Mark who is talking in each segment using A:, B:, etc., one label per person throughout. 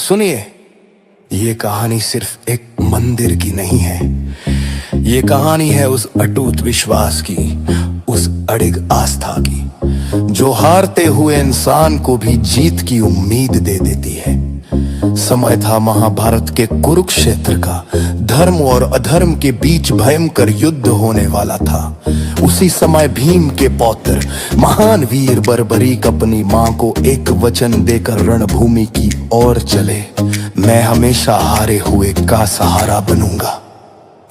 A: सुनिए, ये कहानी सिर्फ एक मंदिर की नहीं है। ये कहानी है उस अटूट विश्वास की, उस अडिग आस्था की, जो हारते हुए इंसान को भी जीत की उम्मीद दे देती है। समय था महाभारत के कुरुक्षेत्र का। धर्म और अधर्म के बीच भयंकर युद्ध होने वाला था। उसी समय भीम के पौत्र महान वीर बर्बरीक अपनी मां को एक वचन देकर रणभूमि की ओर चले, मैं हमेशा हारे हुए का सहारा बनूंगा।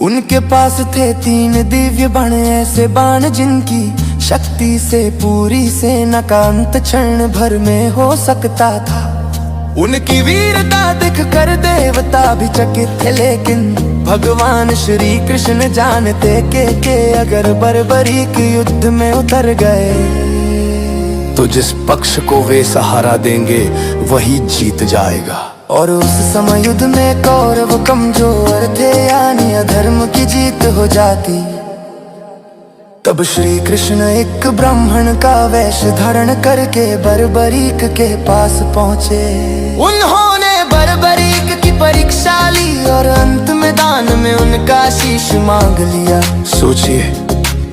B: उनके पास थे 3 दिव्य बाण, ऐसे बाण जिनकी शक्ति से पूरी सेना का अंत क्षण भर में हो सकता था। उनकी वीरता देख कर देवता भी चकित थे, लेकिन भगवान श्री कृष्ण जानते के अगर बर्बरीक युद्ध में उतर गए
A: तो जिस पक्ष को वे सहारा देंगे वही जीत जाएगा।
B: और उस समय युद्ध में कौरव कमजोर थे, यानी अधर्म की जीत हो जाती। तब श्री कृष्ण एक ब्राह्मण का वेश धारण करके बर्बरीक के पास पहुँचे। उन्होंने बर्बरीक की परीक्षा ली और अंत मैदान में उनका शीश मांग लिया।
A: सोचिए,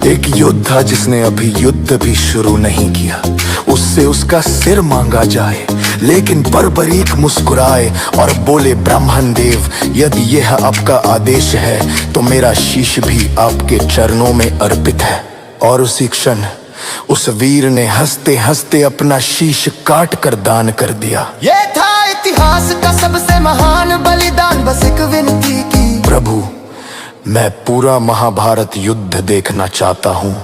A: एक योद्धा जिसने अभी युद्ध भी शुरू नहीं किया, उससे उसका सिर मांगा जाए। लेकिन बर्बरीक मुस्कुराए और बोले, ब्राह्मण देव, यदि यह आपका आदेश है तो मेरा शीश भी आपके चरणों में अर्पित है। और उसी क्षण उस वीर ने हंसते हंसते अपना शीश काट कर दान कर दिया।
B: ये था इतिहास का सबसे महान बलिदान। बस एक विनती की,
A: प्रभु, मैं पूरा महाभारत युद्ध देखना चाहता हूँ।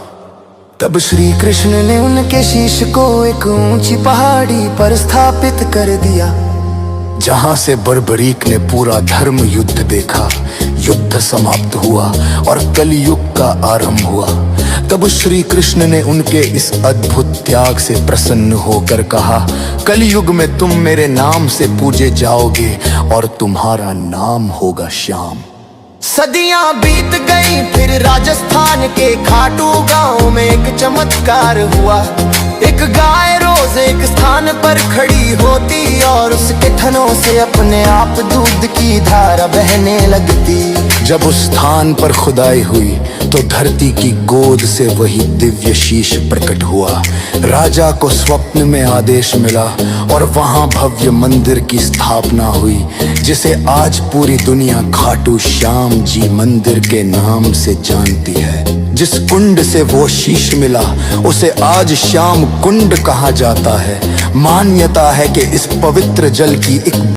B: तब श्री कृष्ण ने उनके शीश को एक ऊंची पहाड़ी पर स्थापित कर दिया,
A: जहां से बर्बरीक ने पूरा धर्म युद्ध देखा। युद्ध समाप्त हुआ और कलयुग का आरंभ हुआ। तब श्री कृष्ण ने उनके इस अद्भुत त्याग से प्रसन्न होकर कहा, कलयुग में तुम मेरे नाम से पूजे जाओगे और तुम्हारा नाम होगा श्याम।
B: सदियां बीत गई, फिर राजस्थान के खाटू गांव में एक चमत्कार हुआ। एक गाय रोज एक स्थान पर खड़ी होती और उसके थनों से अपने आप दूध की धारा बहने लगती।
A: जब उस स्थान पर खुदाई हुई तो धरती की गोद से वही दिव्य शीश प्रकट हुआ। राजा को स्वप्न में आदेश मिला और वहां भव्य मंदिर की स्थापना हुई, जिसे आज पूरी दुनिया खाटू श्याम जी मंदिर के नाम से जानती है। जिस कुंड से वो शीश मिला उसे आज श्याम कुंड कहा जाता है। मान्यता है कि इस पवित्र जल की एक